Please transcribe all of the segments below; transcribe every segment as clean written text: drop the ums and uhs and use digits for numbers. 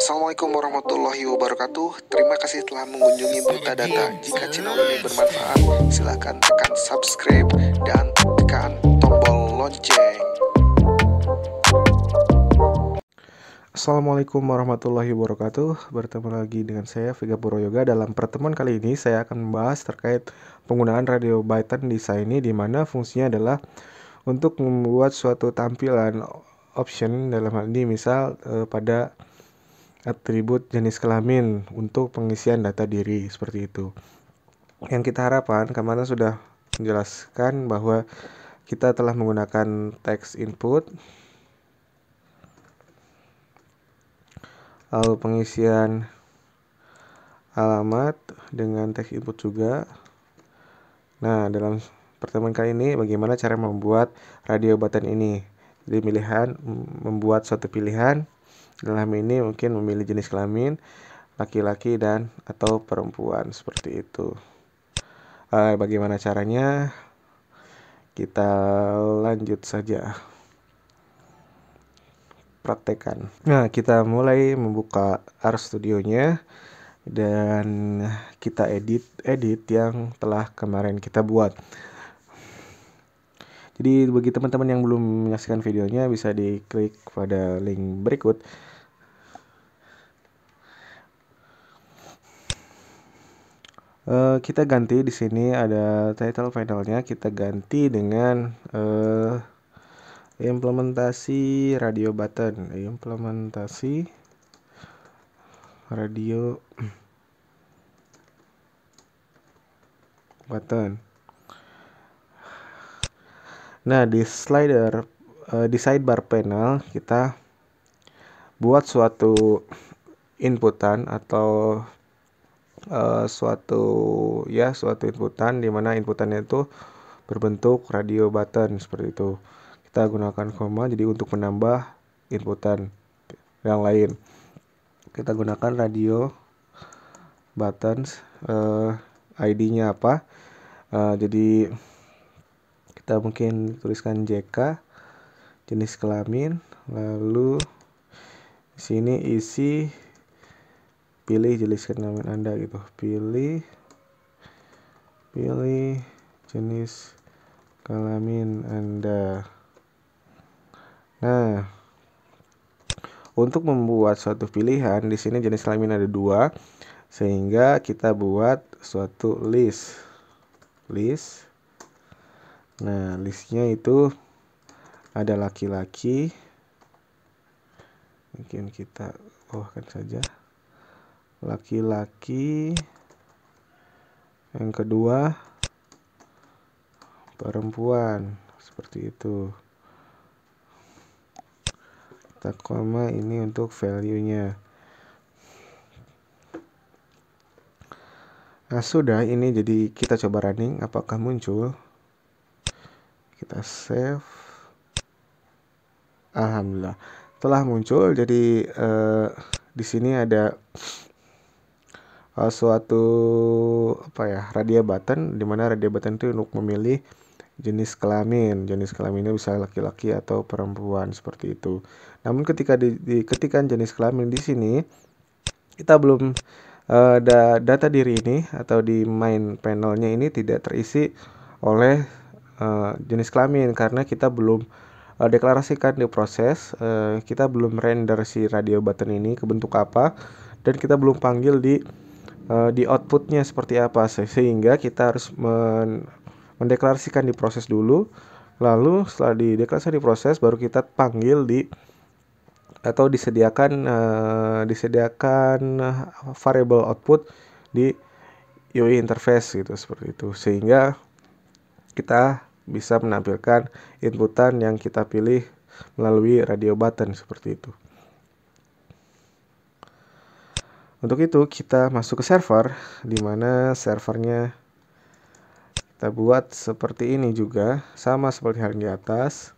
Assalamualaikum warahmatullahi wabarakatuh. Terima kasih telah mengunjungi Buta Data. Jika channel ini bermanfaat, silakan tekan subscribe dan tekan tombol lonceng. Assalamualaikum warahmatullahi wabarakatuh. Bertemu lagi dengan saya Vega Puro Yoga. Dalam pertemuan kali ini saya akan membahas terkait penggunaan radio button di Shiny, di mana fungsinya adalah untuk membuat suatu tampilan option, dalam hal ini misal pada atribut jenis kelamin untuk pengisian data diri, seperti itu. Yang kita harapkan, kemarin sudah menjelaskan bahwa kita telah menggunakan text input, lalu pengisian alamat dengan text input juga. Nah, dalam pertemuan kali ini bagaimana cara membuat radio button ini. Jadi pilihan membuat suatu pilihan, dalam ini mungkin memilih jenis kelamin laki-laki dan atau perempuan, seperti itu. Bagaimana caranya? Kita lanjut saja praktekan. Nah, kita mulai membuka RStudio-nya dan kita edit yang telah kemarin kita buat. Jadi bagi teman-teman yang belum menyaksikan videonya, bisa diklik pada link berikut. Kita ganti di sini ada title panelnya, kita ganti dengan implementasi radio button, implementasi radio button. Nah, di sidebar panel kita buat suatu inputan atau suatu inputan, di mana inputannya itu berbentuk radio button, seperti itu. Kita gunakan koma jadi untuk menambah inputan yang lain. Kita gunakan radio buttons, ID-nya apa? Jadi kita mungkin tuliskan JK, jenis kelamin, lalu di sini isi pilih jenis kelamin Anda gitu. Pilih jenis kelamin Anda. Nah, untuk membuat suatu pilihan, di sini jenis kelamin ada 2, sehingga kita buat suatu list. Nah, listnya itu ada laki-laki. Mungkin kita bawahkan saja laki-laki. Yang kedua perempuan, seperti itu. Kita koma ini untuk value-nya. Nah, sudah, ini jadi kita coba running apakah muncul. Kita save. Alhamdulillah telah muncul. Jadi di sini ada suatu radio button, di mana radio button itu untuk memilih jenis kelamin. Jenis kelaminnya bisa laki-laki atau perempuan, seperti itu. Namun ketika diketikkan jenis kelamin di sini, kita belum data diri ini atau di main panelnya ini tidak terisi oleh jenis kelamin, karena kita belum deklarasikan di proses. Kita belum render si radio button ini ke bentuk apa, dan kita belum panggil di outputnya seperti apa, sehingga kita harus mendeklarasikan di proses dulu. Lalu setelah dideklarasikan di proses, baru kita panggil atau disediakan variable output di UI interface gitu, seperti itu, sehingga kita bisa menampilkan inputan yang kita pilih melalui radio button, seperti itu. Untuk itu kita masuk ke server, di mana servernya kita buat seperti ini juga, sama seperti hal di atas.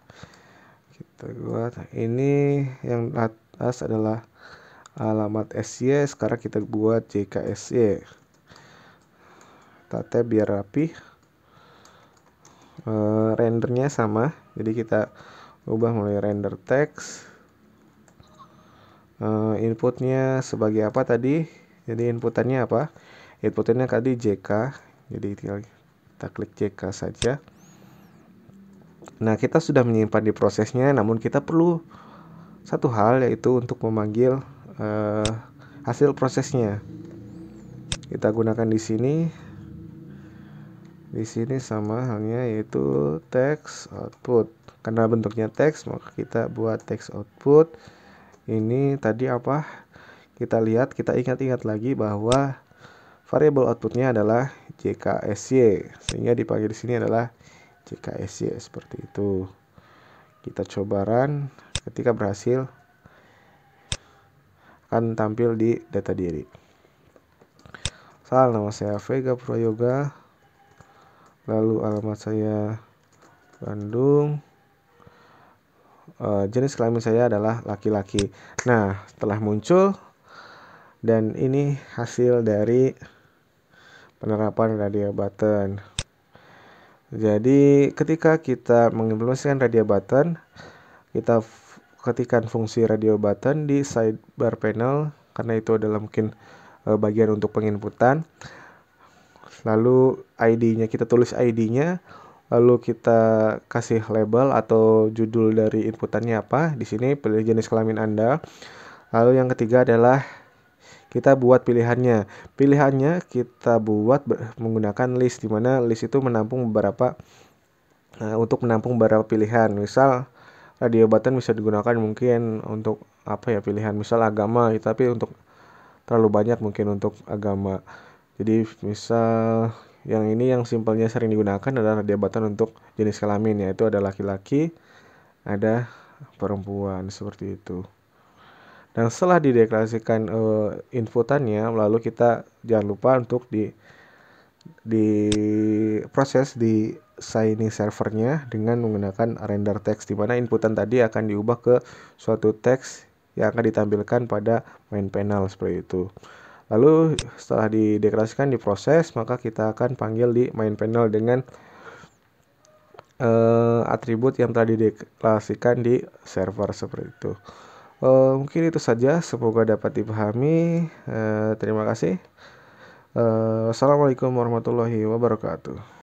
Kita buat ini, yang atas adalah alamat SY, sekarang kita buat JKSY. Kita tab biar rapi. Rendernya sama, jadi kita ubah mulai render text, Inputnya sebagai apa tadi? Jadi inputannya apa? Inputannya tadi JK. Jadi kita klik JK saja. Nah, kita sudah menyimpan di prosesnya, namun kita perlu satu hal, yaitu untuk memanggil hasil prosesnya. Kita gunakan di sini. Di sini sama halnya, yaitu text output. Karena bentuknya teks, maka kita buat text output. Ini tadi apa? Kita lihat, kita ingat-ingat lagi bahwa variabel outputnya adalah JKSY, sehingga dipanggil di sini adalah JKSY seperti itu. Kita coba run. Ketika berhasil, akan tampil di data diri. Nama saya Vega Prayoga, lalu alamat saya Bandung, jenis kelamin saya adalah laki-laki. Nah, setelah muncul, dan ini hasil dari penerapan radio button. Jadi ketika kita mengimplementasikan radio button, kita ketikkan fungsi radio button di sidebar panel, karena itu adalah mungkin bagian untuk penginputan. Lalu ID-nya, kita tulis ID-nya, lalu kita kasih label atau judul dari inputannya apa. Di sini pilih jenis kelamin Anda. Lalu yang ketiga adalah kita buat pilihannya. Pilihannya kita buat menggunakan list, di mana list itu menampung beberapa untuk menampung beberapa pilihan. Misal radio button bisa digunakan mungkin untuk apa ya, pilihan misal agama, tapi untuk terlalu banyak mungkin untuk agama. Jadi misal yang ini yang simpelnya sering digunakan adalah radio button untuk jenis kelamin, yaitu ada laki-laki, ada perempuan, seperti itu. Dan setelah dideklarasikan inputannya, lalu kita jangan lupa untuk di proses di signing servernya dengan menggunakan render text, di mana inputan tadi akan diubah ke suatu teks yang akan ditampilkan pada main panel seperti itu. Lalu setelah dideklarasikan diproses, maka kita akan panggil di main panel dengan atribut yang telah dideklarasikan di server seperti itu. Mungkin itu saja, semoga dapat dipahami. Terima kasih. Wassalamualaikum warahmatullahi wabarakatuh.